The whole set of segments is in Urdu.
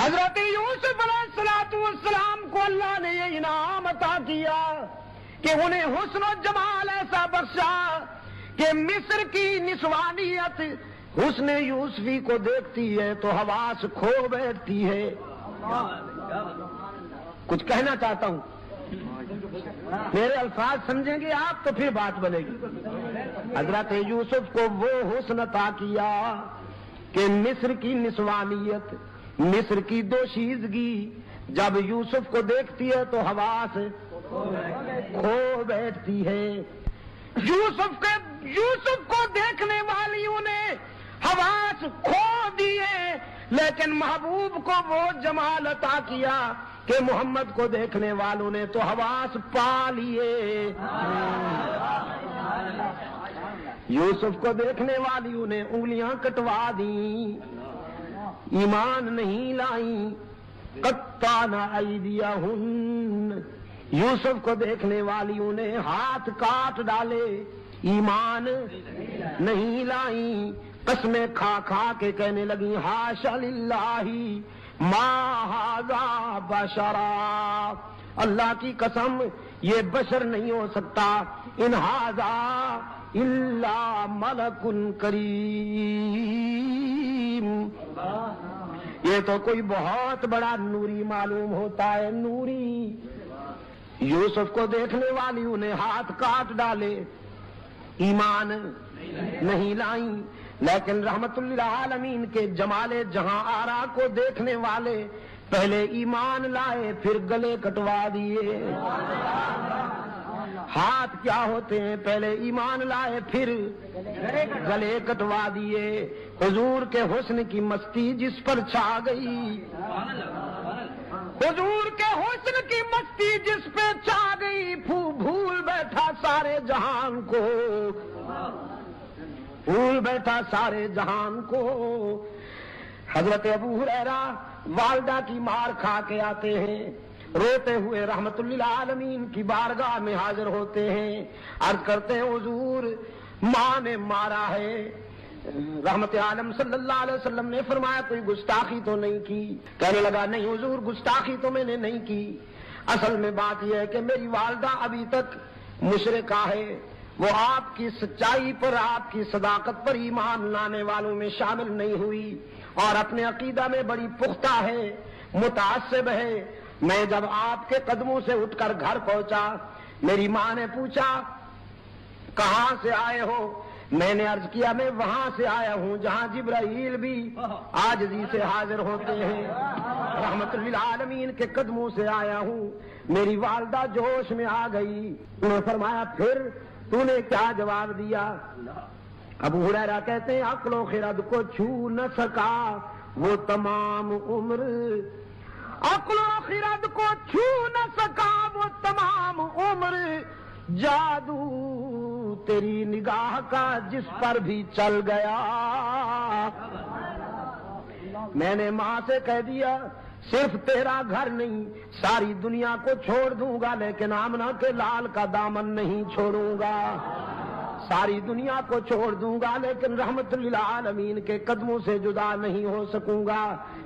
حضرت یوسف علیہ السلام کو اللہ نے یہ انعام عطا کیا کہ انہیں حسن و جمال ایسا بخشا کہ مصر کی نسوانیت حسن یوسفی کو دیکھتی ہے تو حواس کھو بیٹھتی ہے. کچھ کہنا چاہتا ہوں، میرے الفاظ سمجھیں گے آپ تو پھر بات بنے گی. حضرت یوسف کو وہ حسن عطا کیا کہ مصر کی نسوانیت، مصر کی دوشیزگی جب یوسف کو دیکھتی ہے تو حواس کھو بیٹھتی ہے. یوسف کو دیکھنے والیوں نے حواس کھو دیے، لیکن محبوب کو وہ جمال عطا کیا کہ محمد کو دیکھنے والوں نے تو حواس پا لیے. یوسف کو دیکھنے والیوں نے انگلیاں کٹوا دیں، ایمان نہیں لائیں. قطعنا ایدیہن، یوسف کو دیکھنے والیوں نے ہاتھ کاٹ ڈالے، ایمان نہیں لائیں. قسمیں کھا کھا کے کہنے لگی حاشا للہ ما ھذا بشرا، اللہ کی قسم یہ بشر نہیں ہو سکتا، ان ھذا الا ملک کریم، یہ تو کوئی بہت بڑا نوری معلوم ہوتا ہے، نوری. یوسف کو دیکھنے والیوں نے ہاتھ کاٹ ڈالے، ایمان نہیں لائیں. لیکن رحمت للعالمین کے جمال جہاں آرا کو دیکھنے والے پہلے ایمان لائے پھر گلے کٹوا دیے. ہاتھ کیا ہوتے ہیں؟ پہلے ایمان لائے پھر گلے کٹوا دیے. حضور کے حسن کی مستی جس پر چھا گئی، حضور کے حسن کی مستی جس پہ چھا گئی، بھول بیٹھا سارے جہان کو، بھول بیٹھا سارے جہان کو. حضرت ابو ہریرہ والدہ کی مار کھا کے آتے ہیں، روتے ہوئے رحمت للعالمین کی بارگاہ میں حاضر ہوتے ہیں، عرض کرتے ہیں حضور ماں نے مارا ہے. رحمت عالم صلی اللہ علیہ وسلم نے فرمایا کوئی گستاخی تو نہیں کی؟ کہنے لگا نہیں حضور گستاخی تو میں نے نہیں کی، اصل میں بات یہ ہے کہ میری والدہ ابھی تک مشرکہ ہے، وہ آپ کی سچائی پر، آپ کی صداقت پر ایمان لانے والوں میں شامل نہیں ہوئی اور اپنے عقیدہ میں بڑی پختہ ہے، متعصب ہے. میں جب آپ کے قدموں سے اٹھ کر گھر پہنچا، میری ماں نے پوچھا کہاں سے آئے ہو؟ میں نے عرض کیا میں وہاں سے آیا ہوں جہاں جبرائیل بھی عاجزی سے حاضر ہوتے ہیں، رحمت للعالمین کے قدموں سے آیا ہوں. میری والدہ جوش میں آ گئی، انہوں نے فرمایا پھر تو نے کیا جواب دیا؟ ابو ہریرہ کہتے ہیں عقل و خرد کو چھو نہ سکا وہ تمام عمر، عقل و خرد کو چھو نہ سکا وہ تمام عمر، جادو تیری نگاہ کا جس پر بھی چل گیا. میں نے ماں سے کہہ دیا صرف تیرا گھر نہیں ساری دنیا کو چھوڑ دوں گا لیکن آمنہ کے لال کا دامن نہیں چھوڑوں گا، ساری دنیا کو چھوڑ دوں گا لیکن رحمت للعالمین کے قدموں سے جدا نہیں ہو سکوں گا.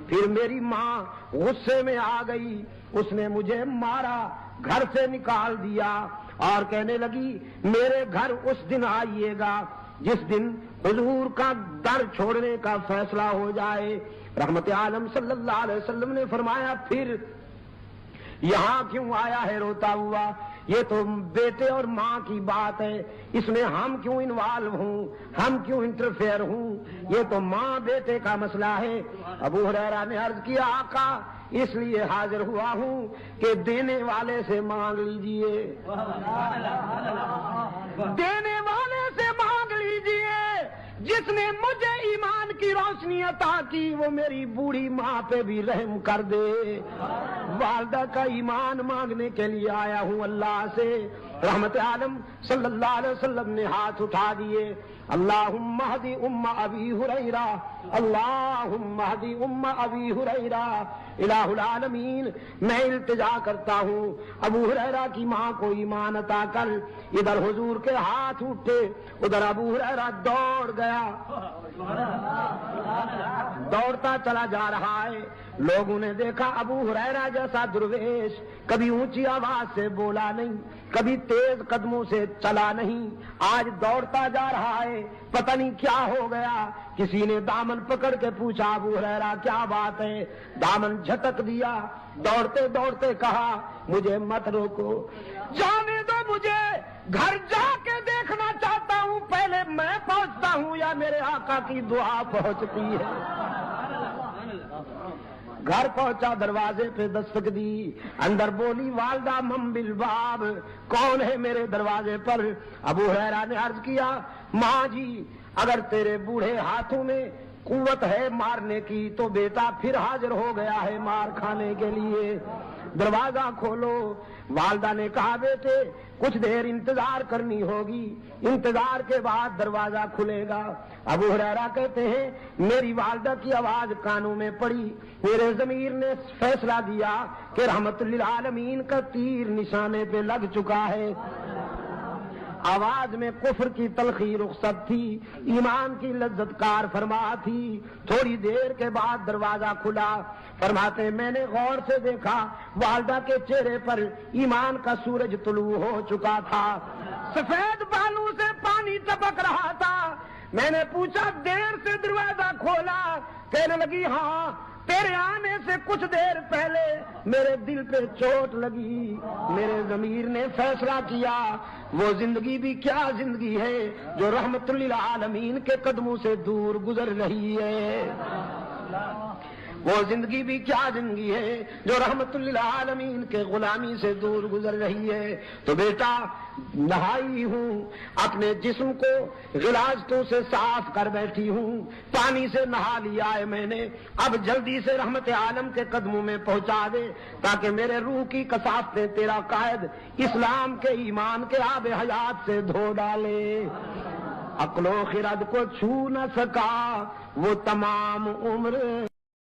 پھر میری ماں غصے میں آ گئی، اس نے مجھے مارا، گھر سے نکال دیا اور کہنے لگی میرے گھر اس دن آئیے گا جس دن حضور کا در چھوڑنے کا فیصلہ ہو جائے. رحمت عالم صلی اللہ علیہ وسلم نے فرمایا پھر یہاں کیوں آیا ہے روتا ہوا؟ یہ تو بیٹے اور ماں کی بات ہے، اس میں ہم کیوں انوالو ہوں، ہم کیوں انٹرفیئر ہوں؟ یہ تو ماں بیٹے کا مسئلہ ہے. ابو ہریرہ نے عرض کیا آقا اس لیے حاضر ہوا ہوں کہ دینے والے سے مانگ لیجئے، دینے والے سے مانگ لیجئے. جس نے مجھے ایمان کی روشنی عطا کی وہ میری بوڑھی ماں پہ بھی رحم کر دے. والدہ کا ایمان مانگنے کے لیے آیا ہوں اللہ سے. رحمت عالم صلی اللہ علیہ وسلم نے ہاتھ اٹھا دیے، اللہم اہدی ام ابی ہریرہ، اللہم اہدی ام ابی ہریرہ. الہ العالمین میں التجا کرتا ہوں ابو ہریرہ کی ماں کو ایمان عطا کر. ادھر حضور کے ہاتھ اٹھے، ادھر ابو ہریرہ دوڑ گیا، دوڑتا چلا جا رہا ہے. لوگوں نے دیکھا ابو ہریرہ جیسا درویش کبھی اونچی آواز سے بولا نہیں، کبھی تیز قدموں سے چلا نہیں، آج دوڑتا جا رہا ہے، پتہ نہیں کیا ہو گیا۔ کسی نے دامن پکڑ کے پوچھا ابو ہریرہ کیا بات ہے؟ دامن جھٹک دیا، دوڑتے دوڑتے کہا مجھے مت روکو، جانے دو مجھے، گھر جا کے دیکھنا چاہتا ہوں پہلے میں پہنچتا ہوں یا میرے آقا کی دعا پہنچتی ہے۔ گھر پہنچا، دروازے پہ دستک دی، اندر بولی والدہ من بالباب، کون ہے میرے دروازے پر؟ ابو ہریرہ نے عرض کیا ماں جی اگر تیرے بوڑھے ہاتھوں میں قوت ہے مارنے کی تو بیٹا پھر حاضر ہو گیا ہے مار کھانے کے لیے، دروازہ کھولو۔ والدہ نے کہا بیٹے کچھ دیر انتظار کرنی ہوگی، انتظار کے بعد دروازہ کھلے گا۔ ابو ہریرہ کہتے ہیں میری والدہ کی آواز کانوں میں پڑی، میرے ضمیر نے فیصلہ دیا کہ رحمت للعالمین کا تیر نشانے پہ لگ چکا ہے۔ آواز میں کفر کی تلخی رخصت تھی، ایمان کی لذت کار فرما تھی۔ تھوڑی دیر کے بعد دروازہ کھلا، فرماتے میں نے غور سے دیکھا والدہ کے چہرے پر ایمان کا سورج طلوع ہو چکا تھا، سفید بالوں سے پانی ٹپک رہا تھا۔ میں نے پوچھا دیر سے دروازہ کھولا؟ کہنے لگی ہاں تیرے آنے سے کچھ دیر پہلے میرے دل پہ چوٹ لگی، میرے ضمیر نے فیصلہ کیا وہ زندگی بھی کیا زندگی ہے جو رحمت للعالمین کے قدموں سے دور گزر رہی ہے، وہ زندگی بھی کیا زندگی ہے جو رحمت للعالمین کے غلامی سے دور گزر رہی ہے۔ تو بیٹا نہائی ہوں، اپنے جسم کو غلاظتوں سے صاف کر بیٹھی ہوں، پانی سے نہا لیا ہے میں نے، اب جلدی سے رحمت عالم کے قدموں میں پہنچا دے تاکہ میرے روح کی کثافتیں تیرا قائد اسلام کے ایمان کے آب حیات سے دھو ڈالے۔ عقل و خرد کو چھو نہ سکا وہ تمام عمر